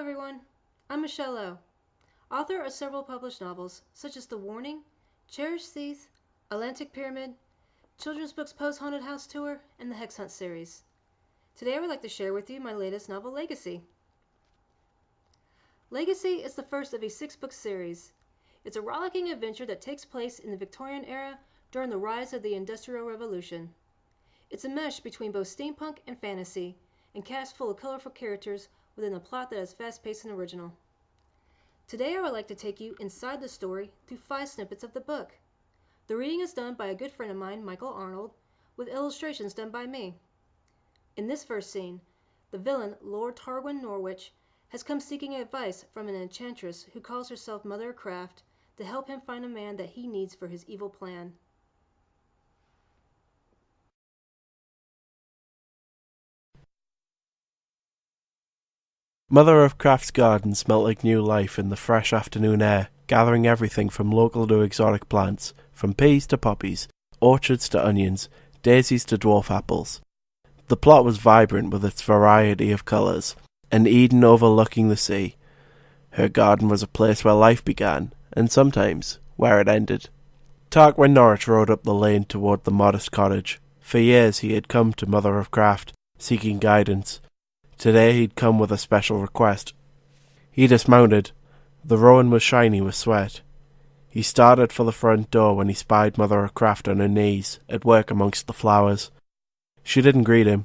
everyone, I'm Michelle Lowe, author of several published novels such as The Warning, Cherished Seas, Atlantic Pyramid, children's books Post-Haunted House Tour, and the Hex Hunt series. Today I would like to share with you my latest novel, Legacy. Legacy is the first of a 6-book series. It's a rollicking adventure that takes place in the Victorian era during the rise of the Industrial Revolution. It's a mesh between both steampunk and fantasy, and cast full of colorful characters within a plot that is fast-paced and original. Today I would like to take you inside the story through 5 snippets of the book. The reading is done by a good friend of mine, Michael Arnold, with illustrations done by me. In this first scene, the villain, Lord Norwich, has come seeking advice from an enchantress who calls herself Mother of Craft to help him find a man that he needs for his evil plan. Mother of Craft's garden smelt like new life in the fresh afternoon air, gathering everything from local to exotic plants, from peas to poppies, orchids to onions, daisies to dwarf apples. The plot was vibrant with its variety of colours, an Eden overlooking the sea. Her garden was a place where life began, and sometimes where it ended. Tarquin Norwich rode up the lane toward the modest cottage. For years he had come to Mother of Craft, seeking guidance. Today he'd come with a special request. He dismounted. The roan was shiny with sweat. He started for the front door when he spied Mother of Craft on her knees, at work amongst the flowers. She didn't greet him.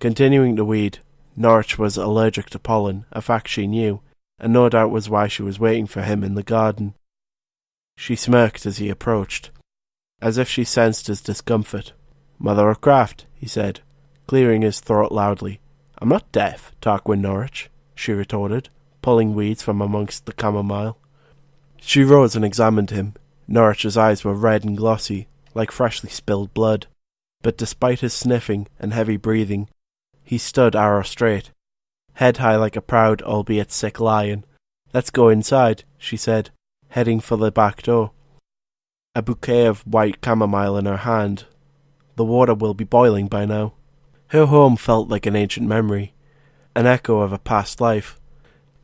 Continuing to weed, Norwich was allergic to pollen, a fact she knew, and no doubt was why she was waiting for him in the garden. She smirked as he approached, as if she sensed his discomfort. "Mother of Craft," he said, clearing his throat loudly. "I'm not deaf, Tarquin Norwich," she retorted, pulling weeds from amongst the chamomile. She rose and examined him. Norwich's eyes were red and glossy, like freshly spilled blood, but despite his sniffing and heavy breathing, he stood arrow straight, head high like a proud, albeit sick lion. "Let's go inside," she said, heading for the back door. A bouquet of white chamomile in her hand. The water will be boiling by now. Her home felt like an ancient memory, an echo of a past life.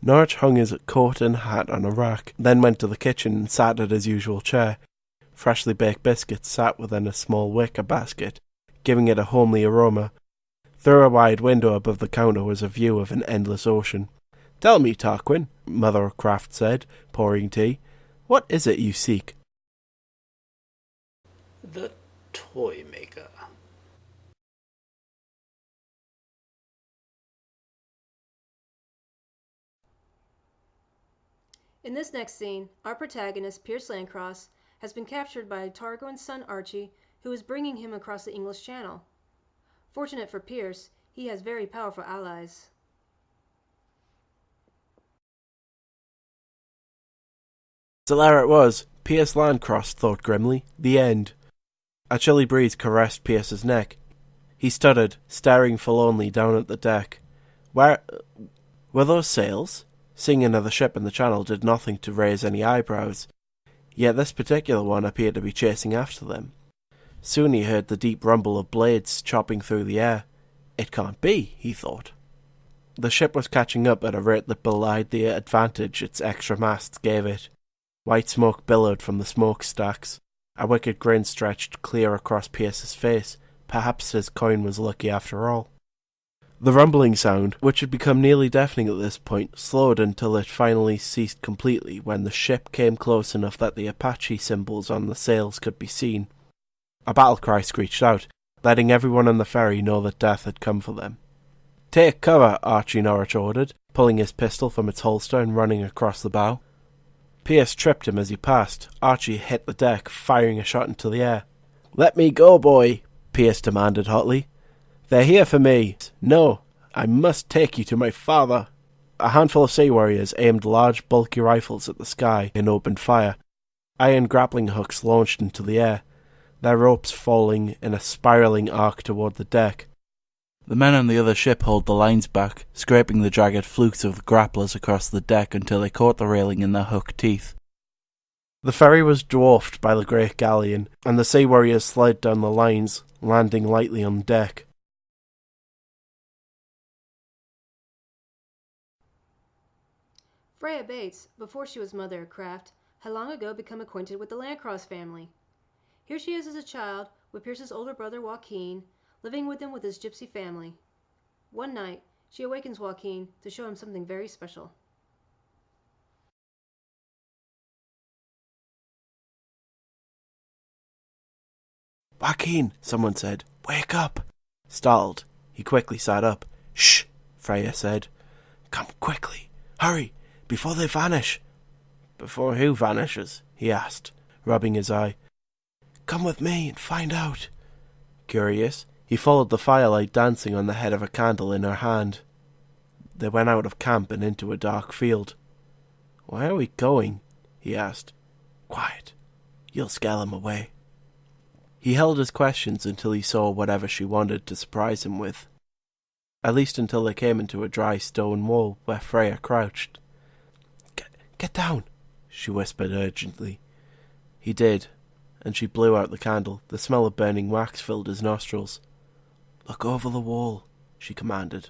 Norwich hung his coat and hat on a rack, then went to the kitchen and sat at his usual chair. Freshly baked biscuits sat within a small wicker basket, giving it a homely aroma. Through a wide window above the counter was a view of an endless ocean. "Tell me, Tarquin," Mother of Craft said, pouring tea, "what is it you seek?" The toymaker. In this next scene, our protagonist, Pierce Landcross, has been captured by Tarquin's son Archie, who is bringing him across the English Channel. Fortunate for Pierce, he has very powerful allies. So there it was. Pierce Landcross thought grimly. The end. A chilly breeze caressed Pierce's neck. He stuttered, staring forlornly down at the deck. Where were those sails? Seeing another ship in the channel did nothing to raise any eyebrows, yet this particular one appeared to be chasing after them. Soon he heard the deep rumble of blades chopping through the air. It can't be, he thought. The ship was catching up at a rate that belied the advantage its extra masts gave it. White smoke billowed from the smokestacks. A wicked grin stretched clear across Pierce's face. Perhaps his coin was lucky after all. The rumbling sound, which had become nearly deafening at this point, slowed until it finally ceased completely when the ship came close enough that the Apache symbols on the sails could be seen. A battle cry screeched out, letting everyone on the ferry know that death had come for them. "Take cover," Archie Norwich ordered, pulling his pistol from its holster and running across the bow. Pierce tripped him as he passed. Archie hit the deck, firing a shot into the air. "Let me go, boy," Pierce demanded hotly. "They're here for me. No, I must take you to my father." A handful of sea warriors aimed large, bulky rifles at the sky and opened fire. Iron grappling hooks launched into the air, their ropes falling in a spiralling arc toward the deck. The men on the other ship hauled the lines back, scraping the jagged flukes of the grapplers across the deck until they caught the railing in their hooked teeth. The ferry was dwarfed by the great galleon, and the sea warriors slid down the lines, landing lightly on deck. Freya Bates, before she was mother of Craft, had long ago become acquainted with the Landcross family. Here she is as a child, with Pierce's older brother Joaquin, living with him with his gypsy family. One night, she awakens Joaquin to show him something very special. Joaquin, someone said. Wake up! Startled, he quickly sat up. Shh, Freya said. Come quickly, hurry, before they vanish. Before who vanishes? He asked, rubbing his eye. Come with me and find out. Curious, he followed the firelight dancing on the head of a candle in her hand. They went out of camp and into a dark field. Where are we going? He asked. Quiet, you'll scare them away. He held his questions until he saw whatever she wanted to surprise him with. At least until they came into a dry stone wall where Freya crouched. Get down, she whispered urgently. He did, and she blew out the candle. The smell of burning wax filled his nostrils. Look over the wall, she commanded.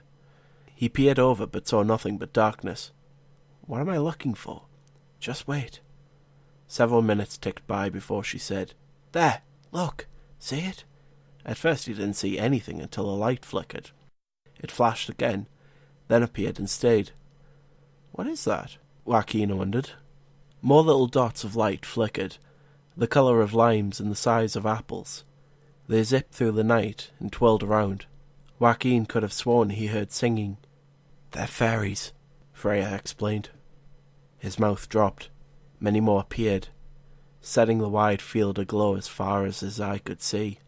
He peered over but saw nothing but darkness. What am I looking for? Just wait. Several minutes ticked by before she said, There! Look, see it? At first he didn't see anything until a light flickered. It flashed again, then appeared and stayed. What is that? Joaquin wondered. More little dots of light flickered, the colour of limes and the size of apples. They zipped through the night and twirled around. Joaquin could have sworn he heard singing. They're fairies, Freya explained. His mouth dropped. Many more appeared, setting the wide field aglow as far as his eye could see.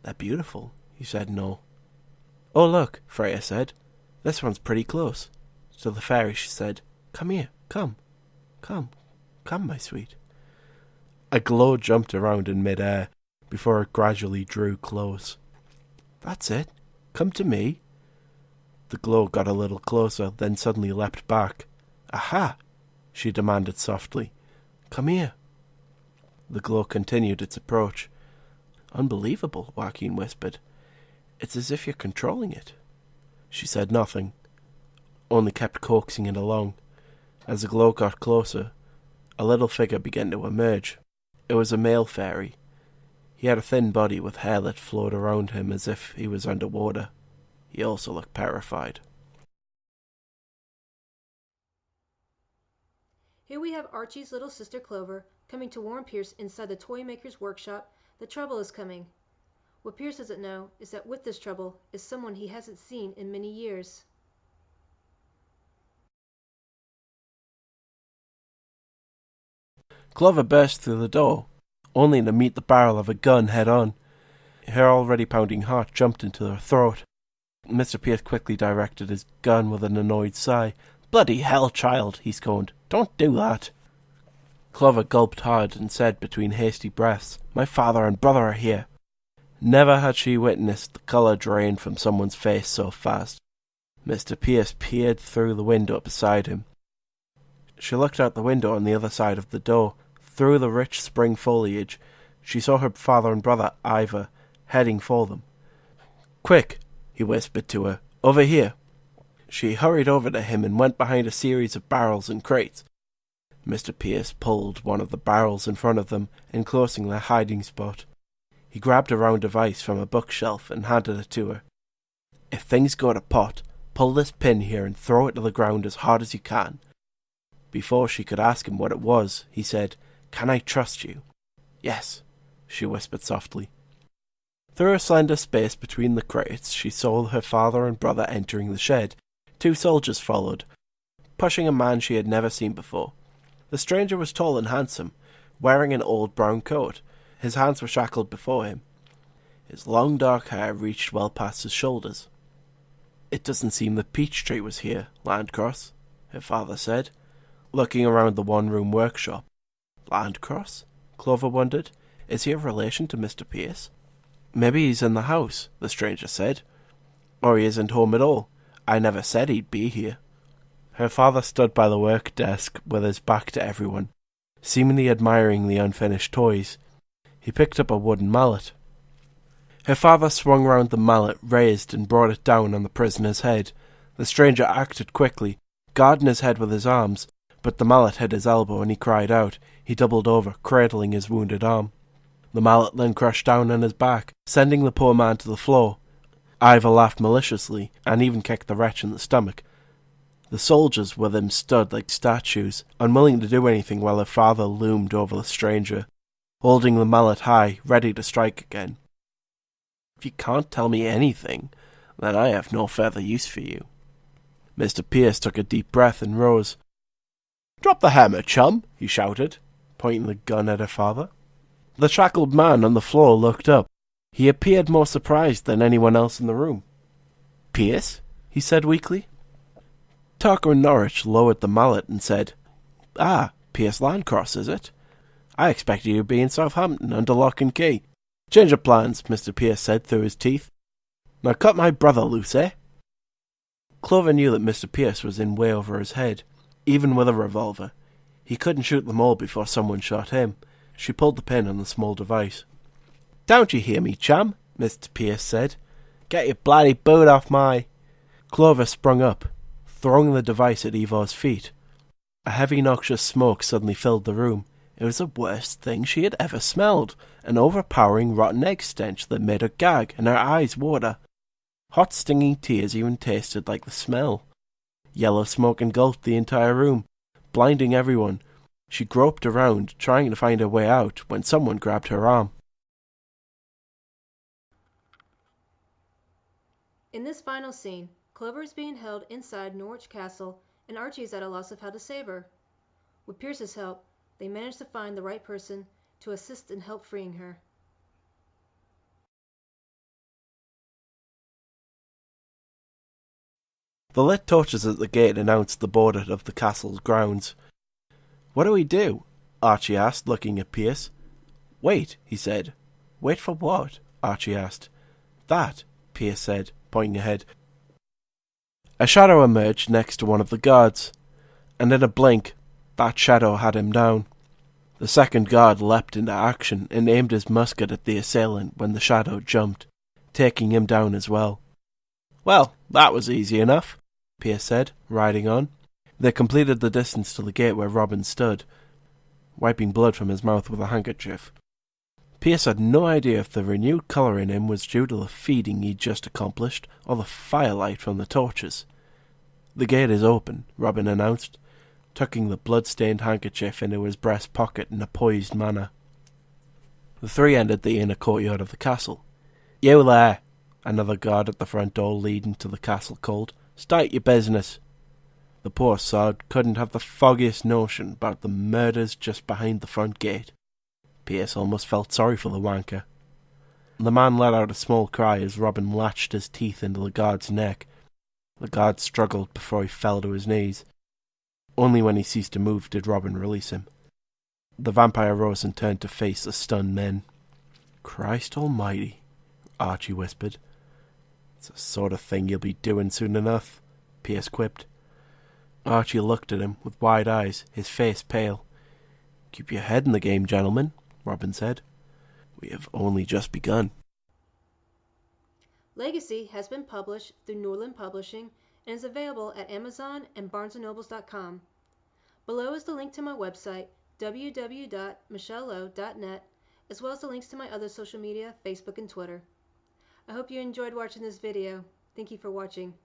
They're beautiful, he said no. Oh look, Freya said. This one's pretty close. To the fairy she said, Come here, come, my sweet. A glow jumped around in mid-air before it gradually drew close. That's it, come to me. The glow got a little closer, then suddenly leapt back. Aha, she demanded softly. Come here. The glow continued its approach. Unbelievable, Joaquin whispered. It's as if you're controlling it. She said nothing, only kept coaxing it along. As the glow got closer, a little figure began to emerge. It was a male fairy. He had a thin body with hair that flowed around him as if he was underwater. He also looked terrified. Here we have Archie's little sister Clover coming to warn Pierce inside the toymaker's workshop that trouble is coming. What Pierce doesn't know is that with this trouble is someone he hasn't seen in many years. Clover burst through the door, only to meet the barrel of a gun head-on. Her already pounding heart jumped into her throat. Mr. Pierce quickly directed his gun with an annoyed sigh. Bloody hell, child, he scorned. Don't do that. Clover gulped hard and said between hasty breaths, My father and brother are here. Never had she witnessed the colour drain from someone's face so fast. Mr. Pierce peered through the window beside him. She looked out the window on the other side of the door. Through the rich spring foliage, she saw her father and brother, Ivor, heading for them. Quick, he whispered to her. Over here. She hurried over to him and went behind a series of barrels and crates. Mr. Pierce pulled one of the barrels in front of them, enclosing their hiding spot. He grabbed a round device from a bookshelf and handed it to her. If things go to pot, pull this pin here and throw it to the ground as hard as you can. Before she could ask him what it was, he said, Can I trust you? Yes, she whispered softly. Through a slender space between the crates, she saw her father and brother entering the shed. 2 soldiers followed, pushing a man she had never seen before. The stranger was tall and handsome, wearing an old brown coat. His hands were shackled before him. His long dark hair reached well past his shoulders. It doesn't seem that Peachtree was here, Landcross, her father said, looking around the one-room workshop. Landcross? Clover wondered. Is he a relation to Mr. Pierce? Maybe he's in the house, the stranger said. Or he isn't home at all. I never said he'd be here. Her father stood by the work desk with his back to everyone, seemingly admiring the unfinished toys. He picked up a wooden mallet. Her father swung round the mallet, raised, and brought it down on the prisoner's head. The stranger acted quickly, guarding his head with his arms, but the mallet hit his elbow and he cried out. He doubled over, cradling his wounded arm. The mallet then crashed down on his back, sending the poor man to the floor. Ivor laughed maliciously, and even kicked the wretch in the stomach. The soldiers with him stood like statues, unwilling to do anything while their father loomed over the stranger, holding the mallet high, ready to strike again. "If you can't tell me anything, then I have no further use for you." Mr. Pierce took a deep breath and rose. "Drop the hammer, chum," he shouted, pointing the gun at her father. The shackled man on the floor looked up. He appeared more surprised than anyone else in the room. "Pierce?" he said weakly. Lord Norwich lowered the mallet and said, "Ah, Pierce Landcross, is it? I expected you to be in Southampton under lock and key." "Change of plans," Mr. Pierce said through his teeth. "Now cut my brother loose, eh?" Clover knew that Mr. Pierce was in way over his head, even with a revolver. He couldn't shoot them all before someone shot him. She pulled the pin on the small device. "Don't you hear me, chum?" Mr. Pierce said. "Get your bloody boot off my—" Clover sprung up, throwing the device at Ivor's feet. A heavy noxious smoke suddenly filled the room. It was the worst thing she had ever smelled, an overpowering rotten egg stench that made her gag and her eyes water. Hot stinging tears even tasted like the smell. Yellow smoke engulfed the entire room, blinding everyone. She groped around, trying to find her way out, when someone grabbed her arm. In this final scene, Clover is being held inside Norwich Castle, and Archie is at a loss of how to save her. With Pierce's help, they manage to find the right person to assist and help freeing her. The lit torches at the gate announced the border of the castle's grounds. "What do we do?" Archie asked, looking at Pierce. "Wait," he said. "Wait for what?" Archie asked. "That," Pierce said, pointing ahead. A shadow emerged next to one of the guards, and in a blink, that shadow had him down. The second guard leapt into action and aimed his musket at the assailant when the shadow jumped, taking him down as well. "Well, that was easy enough," Pierce said, riding on. They completed the distance to the gate where Robin stood, wiping blood from his mouth with a handkerchief. Pierce had no idea if the renewed colour in him was due to the feeding he'd just accomplished or the firelight from the torches. "The gate is open," Robin announced, tucking the blood-stained handkerchief into his breast pocket in a poised manner. The three entered the inner courtyard of the castle. "You there!" another guard at the front door leading to the castle called. "State your business." The poor sod couldn't have the foggiest notion about the murders just behind the front gate. Pierce almost felt sorry for the wanker. The man let out a small cry as Robin latched his teeth into the guard's neck. The guard struggled before he fell to his knees. Only when he ceased to move did Robin release him. The vampire rose and turned to face the stunned men. "Christ almighty," Archie whispered. "It's the sort of thing you'll be doing soon enough," Pierce quipped. Archie looked at him with wide eyes, his face pale. "Keep your head in the game, gentlemen," Robin said. "We have only just begun." Legacy has been published through Norland Publishing and is available at Amazon and BarnesandNobles.com. Below is the link to my website, www.michellelowe.net, as well as the links to my other social media, Facebook and Twitter. I hope you enjoyed watching this video. Thank you for watching.